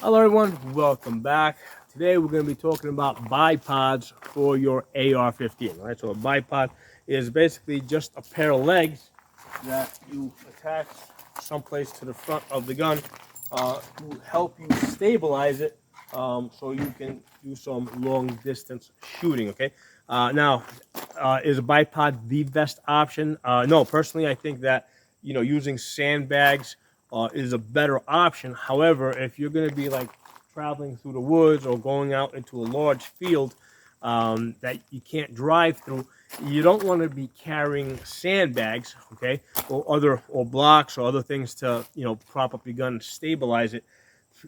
Hello everyone, welcome back. Today we're going to be talking about bipods for your AR-15. Right, so a bipod is basically just a pair of legs that you attach someplace to the front of the gun to help you stabilize it, so you can do some long distance shooting. Okay, is a bipod the best option? No, personally I think that using sandbags is a better option. However, if you're going to be like traveling through the woods or going out into a large field that you can't drive through, you don't want to be carrying sandbags, okay, or blocks or other things to prop up your gun and stabilize it.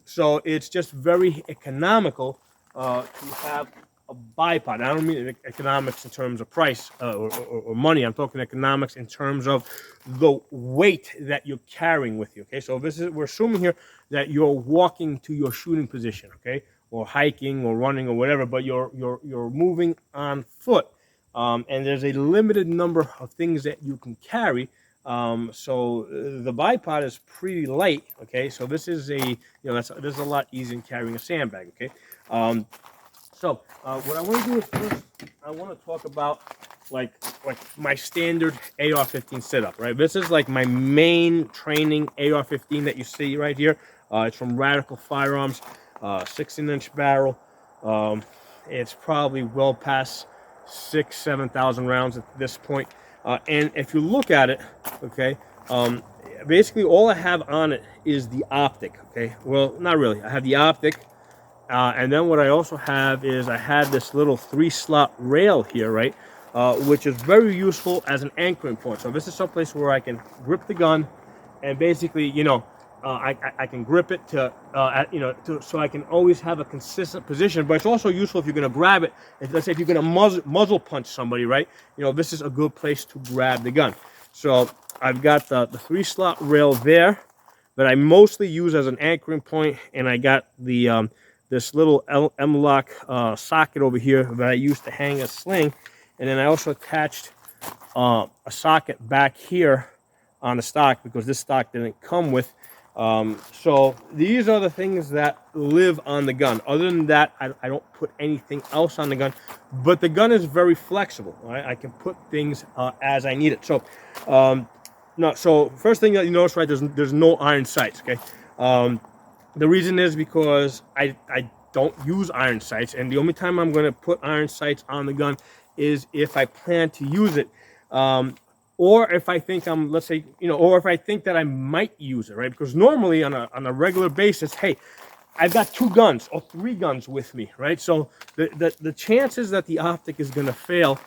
So it's just very economical to have a bipod. I don't mean economics in terms of price or money. I'm talking economics in terms of the weight that you're carrying with you. Okay, so we're assuming here that you're walking to your shooting position, okay, or hiking or running or whatever, but you're moving on foot, and there's a limited number of things that you can carry. So the bipod is pretty light. Okay, so this is this is a lot easier than carrying a sandbag. Okay. So what I want to do is first, I want to talk about like my standard AR-15 setup, right? This is like my main training AR-15 that you see right here. It's from Radical Firearms, 16-inch barrel. It's probably well past 7,000 rounds at this point. And if you look at it, okay, basically all I have on it is the optic. Okay, well, not really. I have the optic. And then what I also have is I had this little 3-slot rail here, right, which is very useful as an anchoring point. So this is someplace where I can grip the gun, and basically, I can grip it so I can always have a consistent position. But it's also useful if you're going to grab it. Let's say if you're going to muzzle punch somebody, right? This is a good place to grab the gun. So I've got the 3-slot rail there that I mostly use as an anchoring point, and I got the this little M-lock socket over here that I used to hang a sling. And then I also attached a socket back here on the stock because this stock didn't come with. So these are the things that live on the gun. Other than that, I don't put anything else on the gun. But the gun is very flexible, right? I can put things as I need it. So, so first thing that you notice, right, there's no iron sights, okay? The reason is because I don't use iron sights, and the only time I'm going to put iron sights on the gun is if I plan to use it, or if I think let's say, or if I think that I might use it, right? Because normally on a regular basis, hey, I've got 2 guns or 3 guns with me, right? So the chances that the optic is going to fail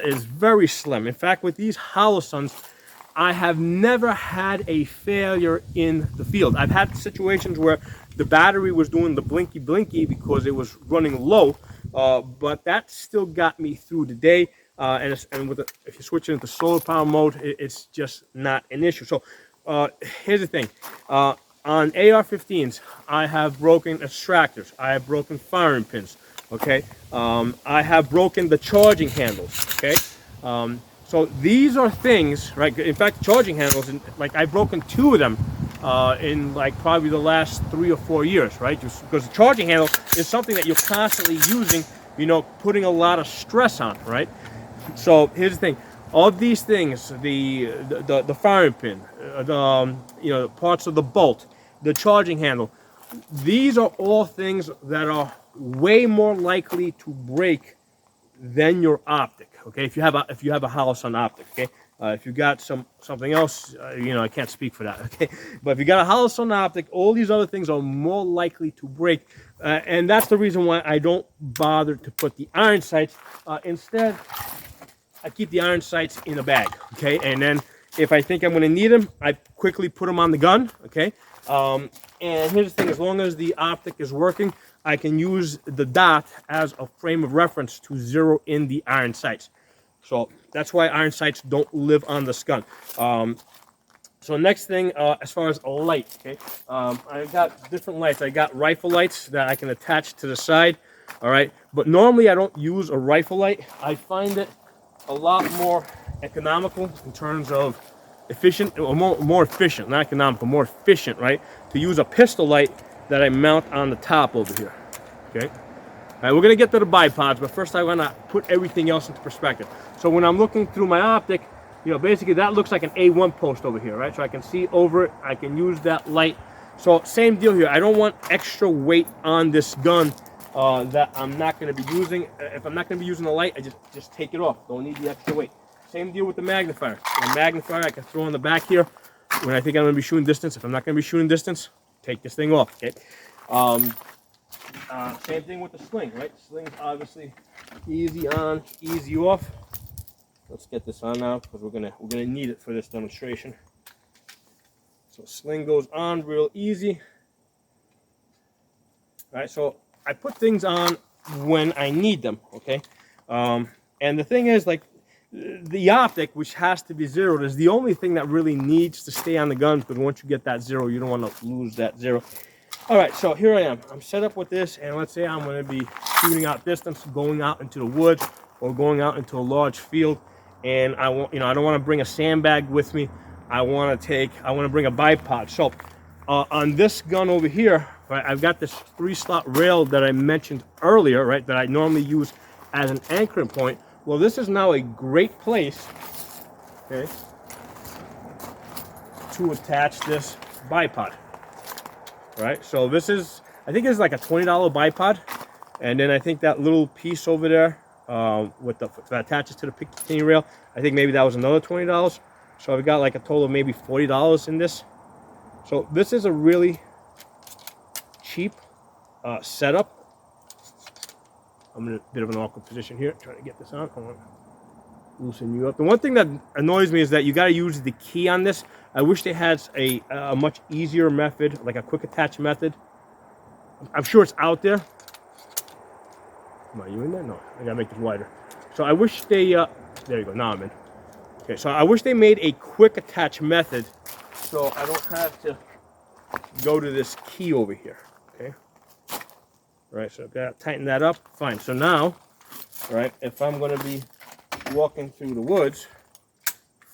is very slim. In fact, with these Holosuns, I have never had a failure in the field. I've had situations where the battery was doing the blinky because it was running low, but that still got me through the day. And if you switch it into solar power mode, it's just not an issue. So here's the thing. On AR-15s, I have broken extractors. I have broken firing pins. Okay. I have broken the charging handles. Okay. So these are things, right? In fact, charging handles, like I've broken 2 of them in like probably the last 3 or 4 years, right? Just because the charging handle is something that you're constantly using, putting a lot of stress on, right? So here's the thing: all of these things, the firing pin, parts of the bolt, the charging handle, these are all things that are way more likely to break than your optic. Okay, if you have a Holosun optic, okay. If you got something else, I can't speak for that. Okay, but if you got a Holosun optic, all these other things are more likely to break, and that's the reason why I don't bother to put the iron sights. Instead, I keep the iron sights in a bag. Okay, and then if I think I'm going to need them, I quickly put them on the gun. Okay, and here's the thing: as long as the optic is working, I can use the dot as a frame of reference to zero in the iron sights. So that's why iron sights don't live on this gun. So next thing, as far as a light, okay, I got different lights. I got rifle lights that I can attach to the side, all right? But normally I don't use a rifle light. I find it a lot more economical in terms of efficient, or more efficient, not economical, more efficient, right? To use a pistol light that I mount on the top over here, okay? All right, we're gonna get to the bipods, but first I wanna put everything else into perspective. So when I'm looking through my optic, you know, basically that looks like an A1 post over here, right? So I can see over it, I can use that light. So same deal here. I don't want extra weight on this gun that I'm not gonna be using. If I'm not gonna be using the light, I just take it off. Don't need the extra weight. Same deal with the magnifier. The magnifier I can throw on the back here when I think I'm gonna be shooting distance. If I'm not gonna be shooting distance, take this thing off, okay? Same thing with the sling, right? Sling's obviously easy on, easy off. Let's get this on now because we're gonna need it for this demonstration. So sling goes on real easy. All right, so I put things on when I need them, okay? And the thing is, like, the optic, which has to be zeroed, is the only thing that really needs to stay on the gun, because once you get that zero, you don't want to lose that zero. All right, so here I am. I'm set up with this, and let's say I'm going to be shooting out distance, going out into the woods, or going out into a large field, and I want, you know, I don't want to bring a sandbag with me. I want to bring a bipod. So on this gun over here, right, I've got this 3-slot rail that I mentioned earlier, right, that I normally use as an anchoring point. Well, this is now a great place, okay, to attach this bipod, right? So this is, I think it's like a $20 bipod, and then I think that little piece over there that attaches to the Picatinny rail, I think maybe that was another $20. So I've got like a total of maybe $40 in this. So this is a really cheap setup. I'm in a bit of an awkward position here, trying to get this on. I want to loosen you up. The one thing that annoys me is that you got to use the key on this. I wish they had a much easier method, like a quick attach method. I'm sure it's out there. Are you in there? No, I got to make this wider. So I wish they, there you go, now I'm in. Okay, so I wish they made a quick attach method so I don't have to go to this key over here, okay? Right, so I've got to tighten that up. Fine. So now, right, if I'm going to be walking through the woods,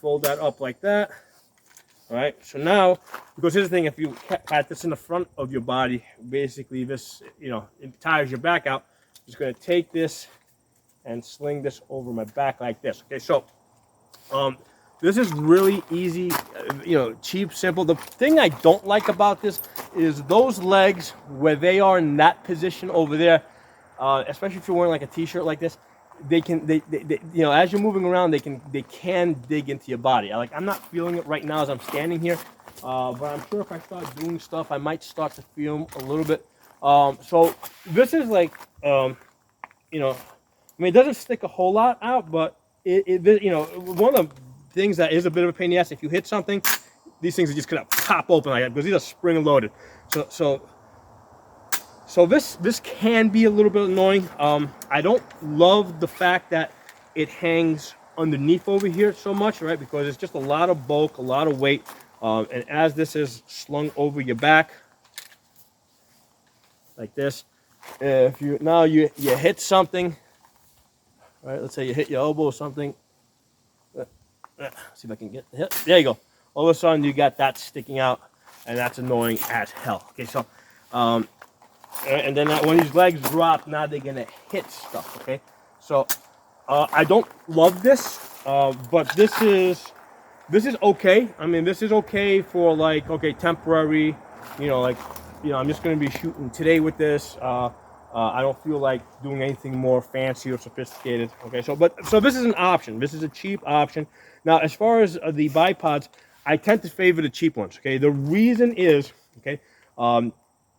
fold that up like that. All right. So now, because here's the thing: if you had this in the front of your body, basically this, you know, it tires your back out. I'm just going to take this and sling this over my back like this. Okay. So, this is really easy, you know, cheap, simple. The thing I don't like about this is those legs where they are in that position over there, especially if you're wearing like a t-shirt like this, they you know, as you're moving around, they can dig into your body. I'm not feeling it right now as I'm standing here, but I'm sure if I start doing stuff, I might start to feel them a little bit. So this is like, you know, I mean, it doesn't stick a whole lot out, but it you know, one of the things that is a bit of a pain in the ass, if you hit something, these things are just gonna pop open like that because these are spring loaded. So this can be a little bit annoying. I don't love the fact that it hangs underneath over here so much, right? Because it's just a lot of bulk, a lot of weight, and as this is slung over your back like this, if you hit something, right? Let's say you hit your elbow or something. See if I can get the hit. There you go. All of a sudden you got that sticking out, and that's annoying as hell. Okay, so and then when these legs drop, now they're gonna hit stuff. Okay, so I don't love this, but this is okay. I mean, this is okay for like, okay, temporary. You know, like, you know, I'm just gonna be shooting today with this. I don't feel like doing anything more fancy or sophisticated. Okay, so this is an option. This is a cheap option. Now, as far as the bipods, I tend to favor the cheap ones. Okay, the reason is, okay,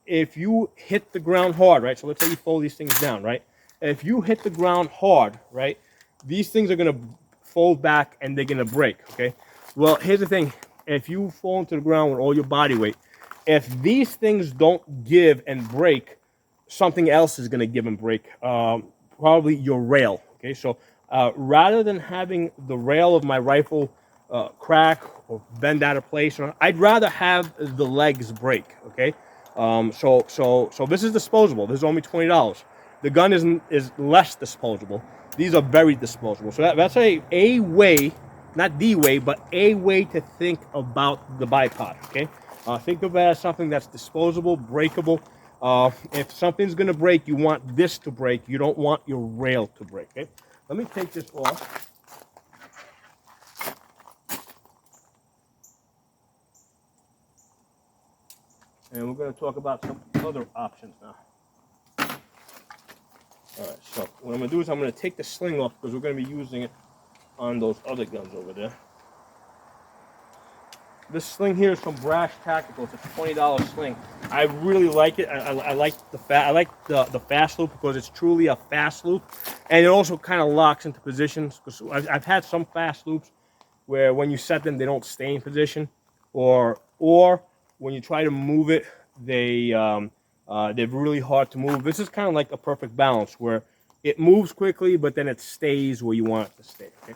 if you hit the ground hard, right? So let's say you fold these things down, right? If you hit the ground hard, right, these things are gonna fold back and they're gonna break. Okay. Well, here's the thing: if you fall into the ground with all your body weight, if these things don't give and break, something else is going to give and break, probably your rail. Okay, so rather than having the rail of my rifle crack or bend out of place, I'd rather have the legs break. Okay, so this is disposable. This is only $20. The gun is less disposable. These are very disposable. So that's a way, not the way, but a way to think about the bipod. Okay, Think of it as something that's disposable, breakable. If something's going to break, you want this to break. You don't want your rail to break. Okay? Let me take this off. And we're going to talk about some other options now. All right, so what I'm going to do is I'm going to take the sling off because we're going to be using it on those other guns over there. This sling here is from Brash Tactical. It's a $20 sling. I really like it. I like the fast loop because it's truly a fast loop, and it also kind of locks into positions. Because I've had some fast loops where when you set them, they don't stay in position, or when you try to move it, they're really hard to move. This is kind of like a perfect balance where it moves quickly, but then it stays where you want it to stay. Okay?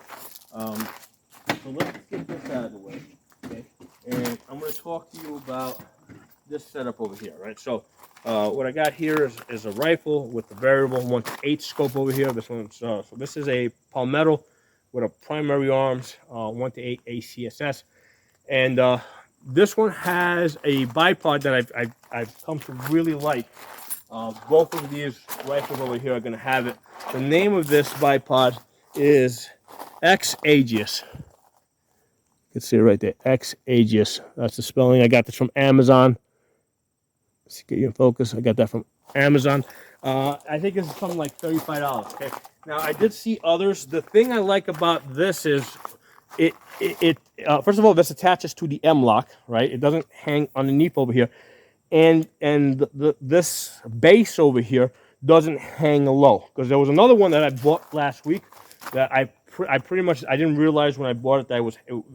So let's get this out of the way. Okay? And I'm going to talk to you about this setup over here, right? So what I got here is a rifle with the variable 1:8 scope over here. This one's so this is a Palmetto with a primary arms 1:8 ACSS, and this one has a bipod that I've come to really like. Both of these rifles over here are going to have it. The name of this bipod is X-Aegis. You can see it right there, X-Aegis. That's the spelling. I got this from Amazon. Let's get you in focus. I got that from Amazon. I think it's something like $35. Okay. Now I did see others. The thing I like about this is first of all, this attaches to the M-lock, right? It doesn't hang underneath over here, and this base over here doesn't hang low. Because there was another one that I bought last week that I pretty much I didn't realize when I bought it that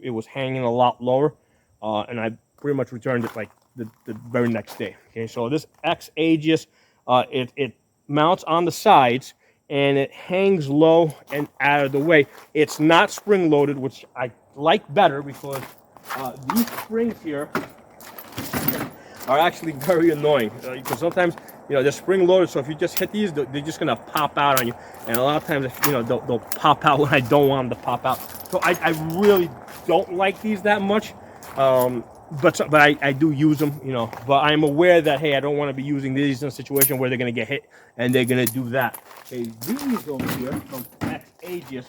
it was hanging a lot lower, and I pretty much returned it like the very next day. Okay, so this X-Aegis, it mounts on the sides and it hangs low and out of the way. It's not spring loaded, which I like better because these springs here are actually very annoying because sometimes they're spring loaded, so if you just hit these, they're just gonna pop out on you, and a lot of times they'll pop out when I don't want them to pop out. So I really don't like these that much, but I do use them, but I'm aware that, hey, I don't want to be using these in a situation where they're gonna get hit and they're gonna do that. Okay, these over here from X-Aegis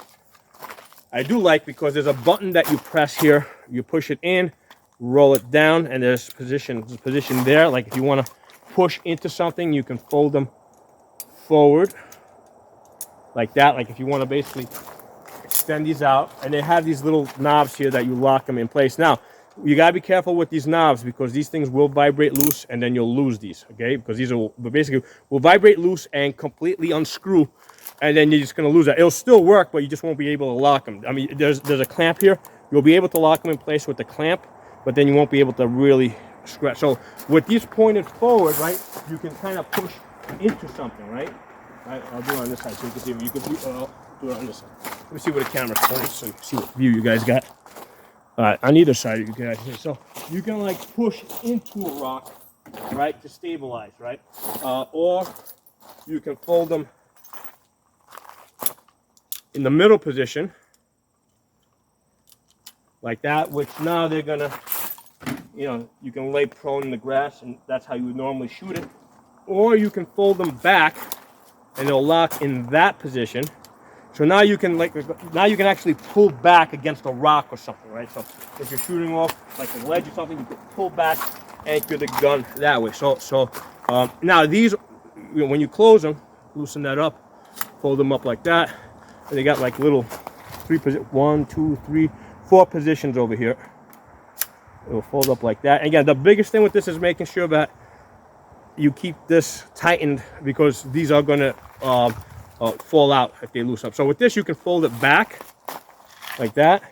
I do like because there's a button that you press here, you push it in, roll it down, and there's position there. Like if you want to push into something, you can fold them forward like that. Like if you want to basically extend these out, and they have these little knobs here that you lock them in place. Now you gotta be careful with these knobs because these things will vibrate loose and then you'll lose these, okay? Because these will basically vibrate loose and completely unscrew, and then you're just gonna lose that. It'll still work, but you just won't be able to lock them. I mean, there's a clamp here. You'll be able to lock them in place with the clamp, but then you won't be able to really scratch. So with these pointed forward, right, you can kind of push into something, right? I'll do it on this side so you can see. You can do it on this side. Let me see where the camera's pointing so you can see what view you guys got. All right, on either side you guys see. So you can like push into a rock, right, to stabilize, right? Or you can fold them in the middle position, like that, which now they're gonna, you can lay prone in the grass, and that's how you would normally shoot it. Or you can fold them back, and they'll lock in that position. So now you can actually pull back against a rock or something, right? So if you're shooting off like a ledge or something, you can pull back, anchor the gun that way. So now these, when you close them, loosen that up, fold them up like that, and they got like little 1, 2, 3, 4 positions over here. It will fold up like that. And again, the biggest thing with this is making sure that you keep this tightened because these are going to fall out if they loosen up. So with this, you can fold it back like that,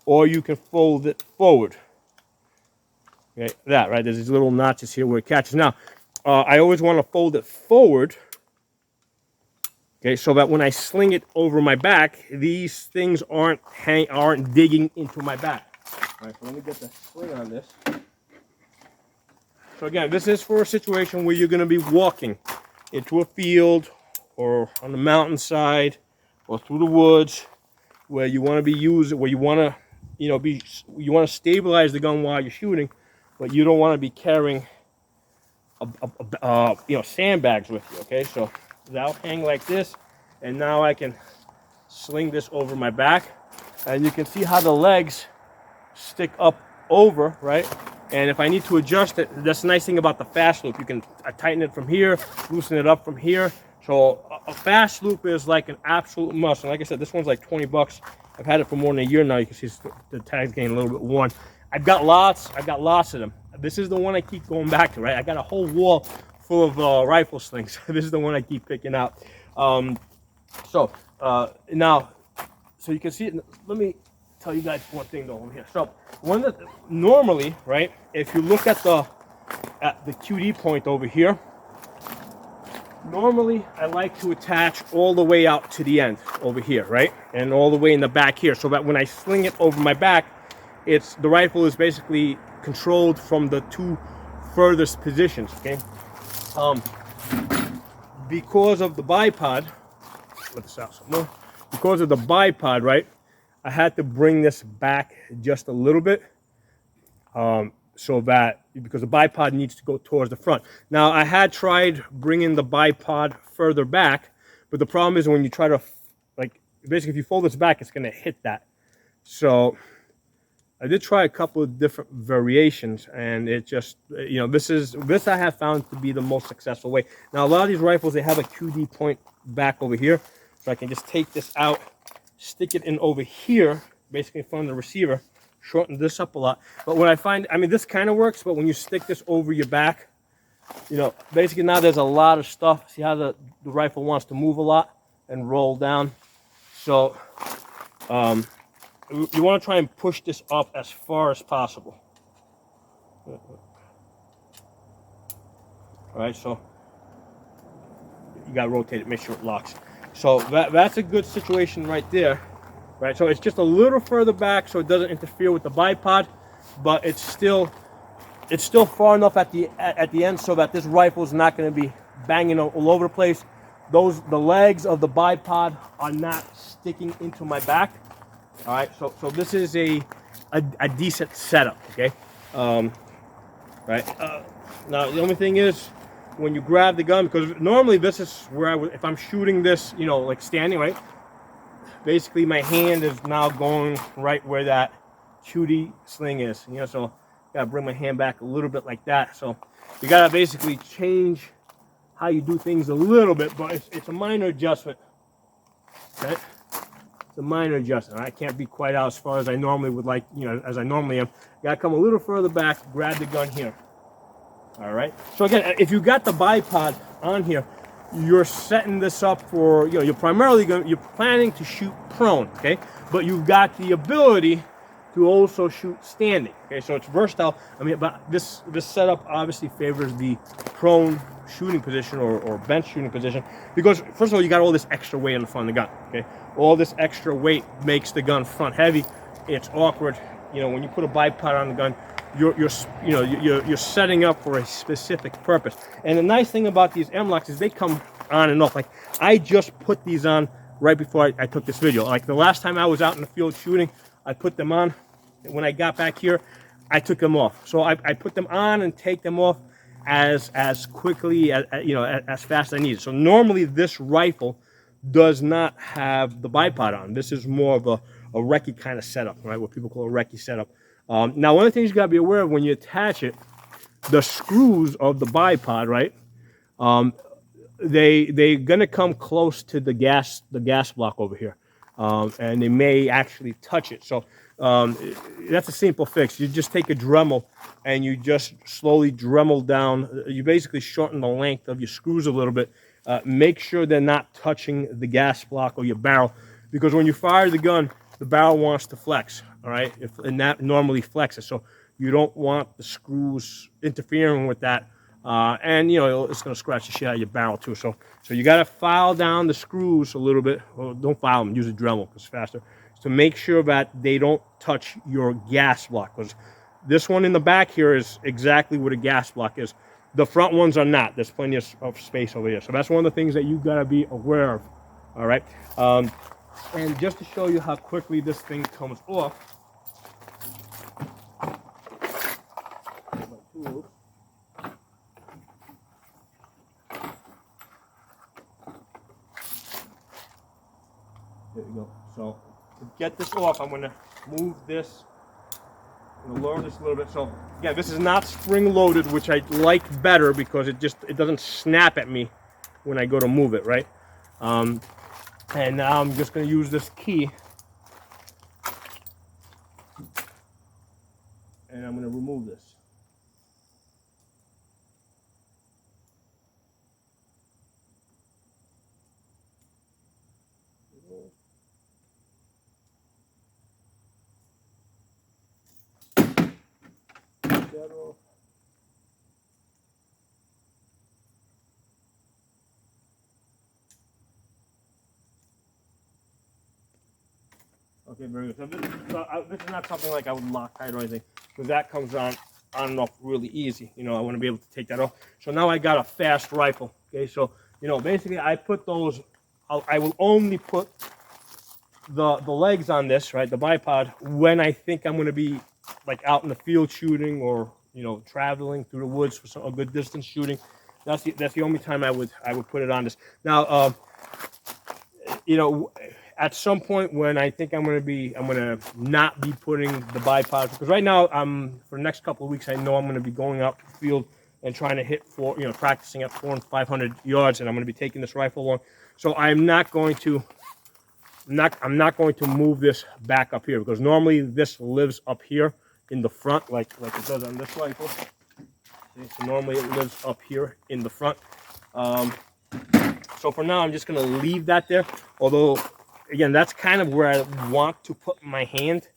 or you can fold it forward. Okay, that, right? There's these little notches here where it catches. Now, I always want to fold it forward, okay, so that when I sling it over my back, these things aren't digging into my back. All right, so let me get the sling on this. So again, this is for a situation where you're going to be walking into a field or on the mountainside or through the woods, where you want to be using, where you want to, you want to stabilize the gun while you're shooting. but you don't want to be carrying sandbags with you. Okay, so that'll hang like this, and now I can sling this over my back, and you can see how the legs stick up over, right? And if I need to adjust it, that's the nice thing about the fast loop. You can tighten it from here, loosen it up from here. So a fast loop is like an absolute must. And like I said, this one's like 20 bucks. I've had it for more than a year now. You can see the tag's getting a little bit worn. I've got lots of them. This is the one I keep going back to, right? I got a whole wall full of rifle slings. This is the one I keep picking out. So you can see it. Let me tell you guys one thing though over here. So normally, right, if you look at the QD point over here, normally I like to attach all the way out to the end over here, right, and all the way in the back here, so that when I sling it over my back, the rifle is basically controlled from the two furthest positions. Okay, because of the bipod, let this out some more. Because of the bipod, right, I had to bring this back just a little bit, so that, because the bipod needs to go towards the front. Now, I had tried bringing the bipod further back, but the problem is when you try to, like, basically if you fold this back, it's going to hit that. So I did try a couple of different variations, and it just, this I have found to be the most successful way. Now, a lot of these rifles, they have a QD point back over here, so I can just take this out, stick it in over here, basically in front of the receiver, shorten this up a lot. But what I find, this kind of works, but when you stick this over your back, basically now there's a lot of stuff. See how the rifle wants to move a lot and roll down. So you want to try and push this up as far as possible. All right, so you got to rotate it, make sure it locks. So that's a good situation right there, right? So it's just a little further back so it doesn't interfere with the bipod, but it's still far enough at the end so that this rifle is not going to be banging all over the place. The legs of the bipod are not sticking into my back. All right, so this is a decent setup, okay? Right. Now the only thing is, when you grab the gun, because normally this is where I would, if I'm shooting this, like standing, right? Basically, my hand is now going right where that QD sling is, so gotta bring my hand back a little bit like that. So you gotta basically change how you do things a little bit, but it's a minor adjustment. Okay? It's a minor adjustment. I can't be quite out as far as I normally would like, as I normally am. Gotta come a little further back, grab the gun here. All right. So again, if you got the bipod on here, you're setting this up for, you're planning to shoot prone, okay? But you've got the ability to also shoot standing, okay? So it's versatile. But this setup obviously favors the prone shooting position or bench shooting position, because first of all, you got all this extra weight on the front of the gun, okay? All this extra weight makes the gun front heavy. It's awkward, when you put a bipod on the gun, you're setting up for a specific purpose. And the nice thing about these M-locks is they come on and off. Like, I just put these on right before I took this video. Like the last time I was out in the field shooting, I put them on. When I got back here, I took them off. So I put them on and take them off as quickly as fast as I need. So normally this rifle does not have the bipod on. This is more of a recce kind of setup, right? What people call a recce setup. Now, one of the things you got to be aware of when you attach it, the screws of the bipod, right? They're gonna come close to the gas block over here, and they may actually touch it. So that's a simple fix. You just take a Dremel and you just slowly Dremel down. You basically shorten the length of your screws a little bit. Make sure they're not touching the gas block or your barrel, because when you fire the gun, the barrel wants to flex, all right? And that normally flexes, so you don't want the screws interfering with that. And it's going to scratch the shit out of your barrel too. So you got to file down the screws a little bit. Well, don't file them, use a Dremel because it's faster. To make sure that they don't touch your gas block, because this one in the back here is exactly where the gas block is. The front ones are not. There's plenty of space over here. So that's one of the things that you got to be aware of. All right. And just to show you how quickly this thing comes off, screws. There we go. So to get this off, I'm going to move this. I'm going to lower this a little bit. So yeah, this is not spring loaded, which I like better because it doesn't snap at me when I go to move it, right? And now I'm just going to use this key, and I'm going to remove this. Okay, very good. So this is not something like I would Loctite or anything, because that comes on and off really easy. You know, I want to be able to take that off. So now I got a fast rifle. Okay, so you know, basically I put those. I will only put the legs on this, right, the bipod, when I think I'm going to be like out in the field shooting, or you know, traveling through the woods for a good distance shooting. That's the only time I would put it on this. Now, you know, at some point when I think I'm going to not be putting the bipod, because right now for the next couple of weeks I know I'm going to be going out to the field and trying to hit practicing at 400 and 500 yards, and I'm going to be taking this rifle along. So I'm not going to move this back up here, because normally this lives up here in the front, like it does on this rifle. So normally it lives up here in the front. So for now, I'm just going to leave that there. Although, again, that's kind of where I want to put my hand.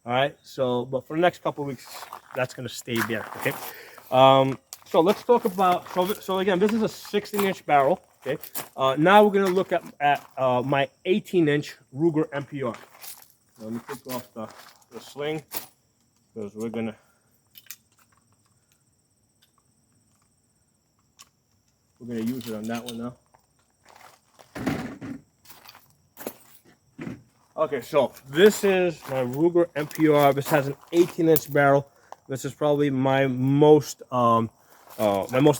All right. So, but for the next couple of weeks, that's going to stay there. Okay. So let's talk about. So again, this is a 16-inch barrel. Okay. Now we're going to look at my 18-inch Ruger Mpr. Let me take off the sling, because we're gonna use it on that one now. Okay, so this is my Ruger Mpr. This has an 18-inch barrel. This is probably my most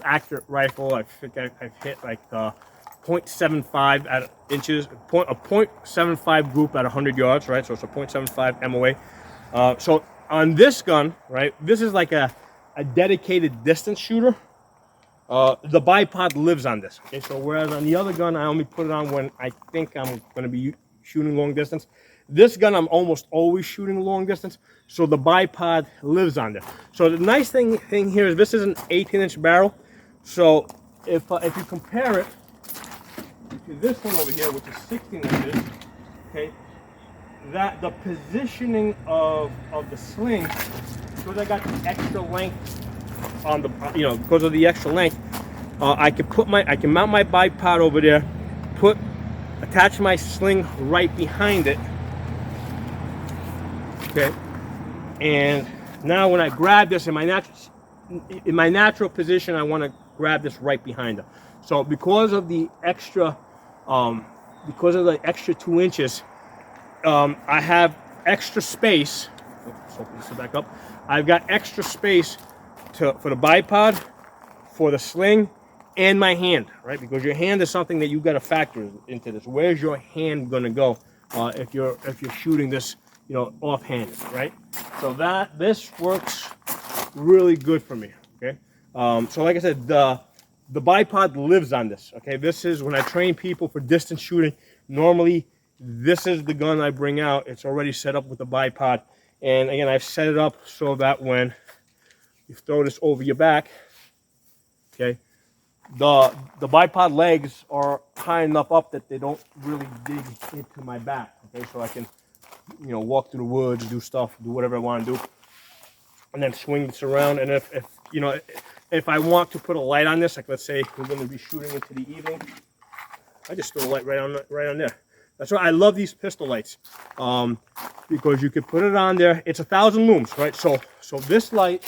accurate rifle. I think I've hit like 0.75 at inches, a 0.75 group at 100 yards, right? So it's a 0.75 MOA. So on this gun, right, this is like a dedicated distance shooter. The bipod lives on this. Okay, so whereas on the other gun, I only put it on when I think I'm going to be shooting long distance. This gun, I'm almost always shooting long distance, so the bipod lives on there. So the nice thing here is this is an 18-inch barrel. So if you compare it to this one over here, which is 16 inches, okay, that the positioning of the sling, because I got the extra length on the, because of the extra length, I can mount my bipod over there, attach my sling right behind it. Okay, and now when I grab this in my natural position, I want to grab this right behind it. So because of the extra 2 inches, I have extra space. Let's open this back up. I've got extra space for the bipod, for the sling, and my hand, right? Because your hand is something that you got to factor into this. Where's your hand gonna go if you're shooting this, offhanded, right? So this works really good for me. Okay. So like I said, the bipod lives on this. Okay. This is when I train people for distance shooting. Normally, this is the gun I bring out. It's already set up with the bipod, and again, I've set it up so that when you throw this over your back, okay, the bipod legs are high enough up that they don't really dig into my back. Okay, so I can, walk through the woods, do whatever I want to do, and then swing this around. And if I want to put a light on this, like let's say we're going to be shooting into the evening, I just throw a light right on there. That's why I love these pistol lights, because you could put it on there. It's 1,000 lumens, right? So this light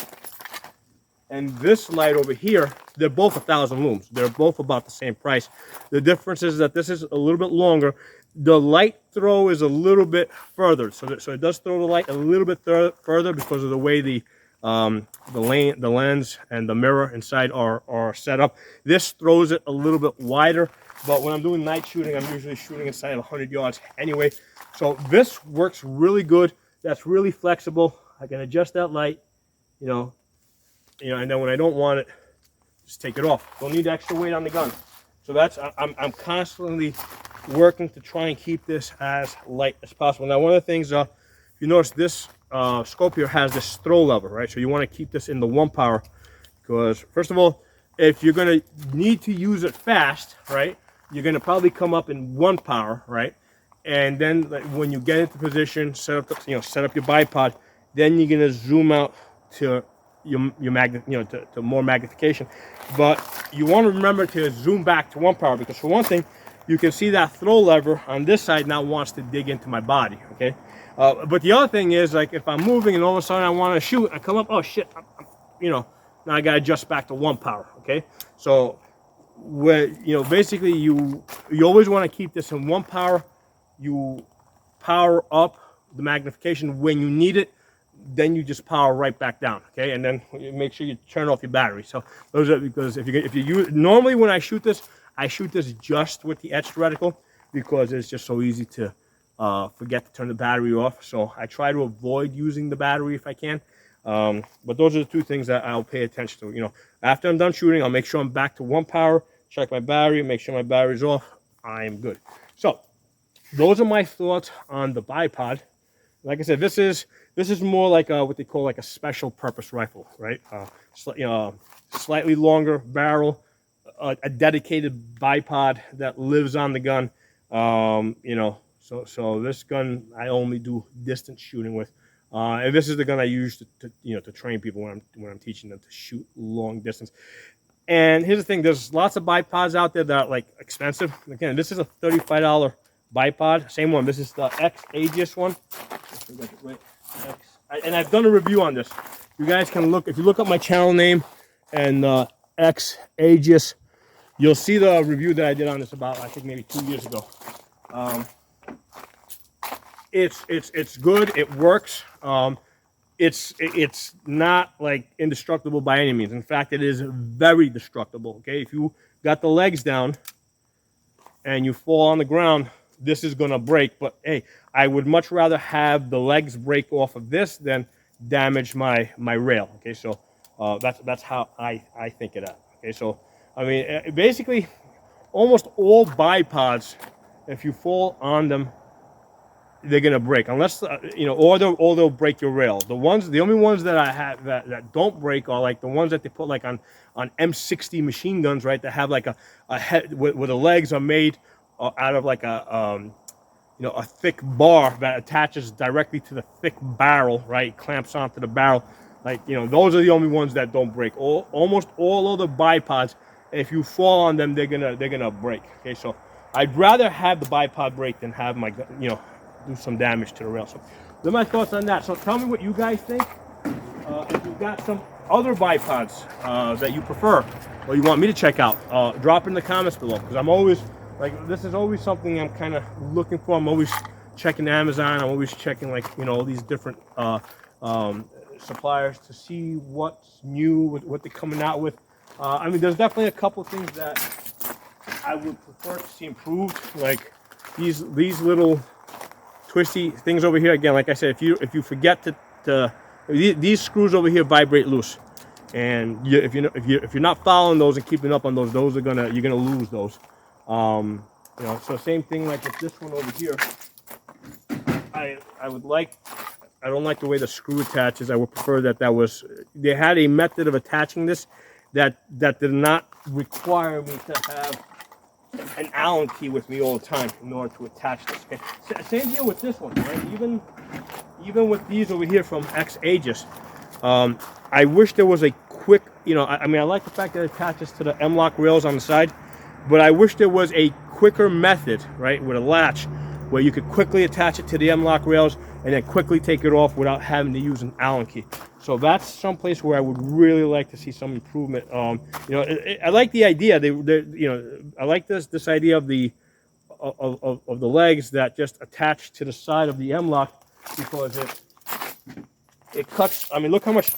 and this light over here, they're both 1,000 lumens. They're both about the same price. The difference is that this is a little bit longer. The light throw is a little bit further, so it does throw the light a little bit further because of the way the the lens and the mirror inside are set up. This throws it a little bit wider, but when I'm doing night shooting, I'm usually shooting inside 100 yards anyway. So this works really good. That's really flexible. I can adjust that light, you know, and then when I don't want it, just take it off. Don't need extra weight on the gun. So that's, I'm constantly working to try and keep this as light as possible. Now, one of the things, if you notice, this scope here has this throw lever, right? So you want to keep this in the 1 power, because first of all, if you're going to need to use it fast, right, you're going to probably come up in 1 power, right? And then when you get into position, set up your bipod, then you're going to zoom out to your magnet, to more magnification. But you want to remember to zoom back to 1 power, because for one thing, you can see that throw lever on this side now wants to dig into my body, okay? But the other thing is, like, if I'm moving and all of a sudden I want to shoot, I come up, oh shit, now I got to adjust back to 1 power, okay? So, basically you always want to keep this in 1 power. You power up the magnification when you need it, then you just power right back down, okay? And then make sure you turn off your battery. So those are, because if you use, normally when I shoot this just with the etched reticle, because it's just so easy to forget to turn the battery off. So I try to avoid using the battery if I can. But those are the 2 things that I'll pay attention to. After I'm done shooting, I'll make sure I'm back to 1 power, check my battery, make sure my battery's off. I am good. So those are my thoughts on the bipod. Like I said, this is more like what they call like a special purpose rifle, right? Slightly longer barrel, a dedicated bipod that lives on the gun. So this gun I only do distance shooting with, and this is the gun I use to train people when I'm teaching them to shoot long distance. And here's the thing: there's lots of bipods out there that are like expensive. Again, this is a $35 bipod. Same one. This is the X Aegis one. And I've done a review on this. You guys can look, if you look up my channel name and X Aegis, you'll see the review that I did on this about, I think, maybe 2 years ago. It's good. It works. It's not like indestructible by any means. In fact, it is very destructible. Okay, if you got the legs down and you fall on the ground, this is gonna break. But hey, I would much rather have the legs break off of this than damage my rail. Okay, so that's how I think of that. Okay, so I mean, basically, almost all bipods, if you fall on them, they're gonna break, unless or they'll break your rail. The only ones that I have that don't break are like the ones that they put like on M60 machine guns, right? That have like a head where the legs are made out of like a thick bar that attaches directly to the thick barrel, right? Clamps onto the barrel. Like, those are the only ones that don't break. Almost all other bipods, if you fall on them, they're gonna break. Okay, so I'd rather have the bipod break than have my do some damage to the rail. So those are my thoughts on that. So tell me what you guys think. If you've got some other bipods that you prefer or you want me to check out, drop in the comments below, because I'm always, like, this is always something I'm kind of looking for. I'm always checking Amazon. I'm always checking, like, all these different suppliers to see what's new, what they're coming out with. I mean, there's definitely a couple things that I would prefer to see improved, like these little twisty things over here. Again, like I said, if you forget to these screws over here vibrate loose, and if you're not following those and keeping up on those, you're gonna lose those. So same thing like with this one over here. I don't like the way the screw attaches. I would prefer that they had a method of attaching this that did not require me to have an Allen key with me all the time in order to attach this. Okay? Same deal with this one, right? Even with these over here from X Aegis, I wish there was a quick, I mean, I like the fact that it attaches to the M-lock rails on the side, but I wish there was a quicker method, right, with a latch, where you could quickly attach it to the M-lock rails and then quickly take it off without having to use an Allen key. So that's someplace where I would really like to see some improvement. I like the idea. I like this idea of the legs that just attach to the side of the M-lock, because it cuts. I mean, look how much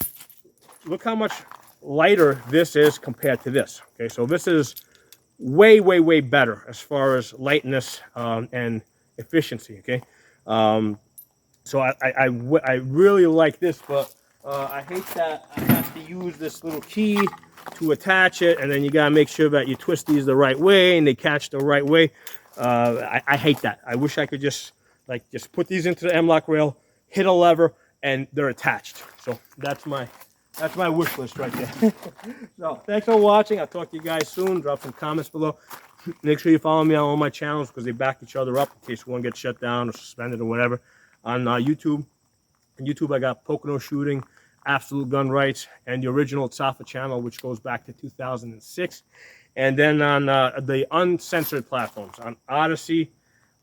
look how much lighter this is compared to this. Okay, so this is way, way, way better as far as lightness and efficiency. Okay, so I really like this, but I hate that I have to use this little key to attach it, and then you gotta make sure that you twist these the right way and they catch the right way. I hate that. I wish I could just put these into the M-LOK rail, hit a lever, and they're attached. So that's my wish list right there. So thanks for watching. I'll talk to you guys soon. Drop some comments below. Make sure you follow me on all my channels because they back each other up in case one gets shut down or suspended or whatever. On YouTube. On YouTube, I got Pocono Shooting, Absolute Gun Rights, and the original Safa channel, which goes back to 2006. And then on the uncensored platforms, on Odyssey,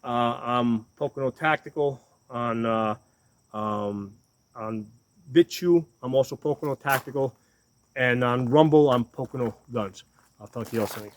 I'm Pocono Tactical, on BitChute, I'm also Pocono Tactical, and on Rumble, I'm Pocono Guns. I'll talk to you all soon.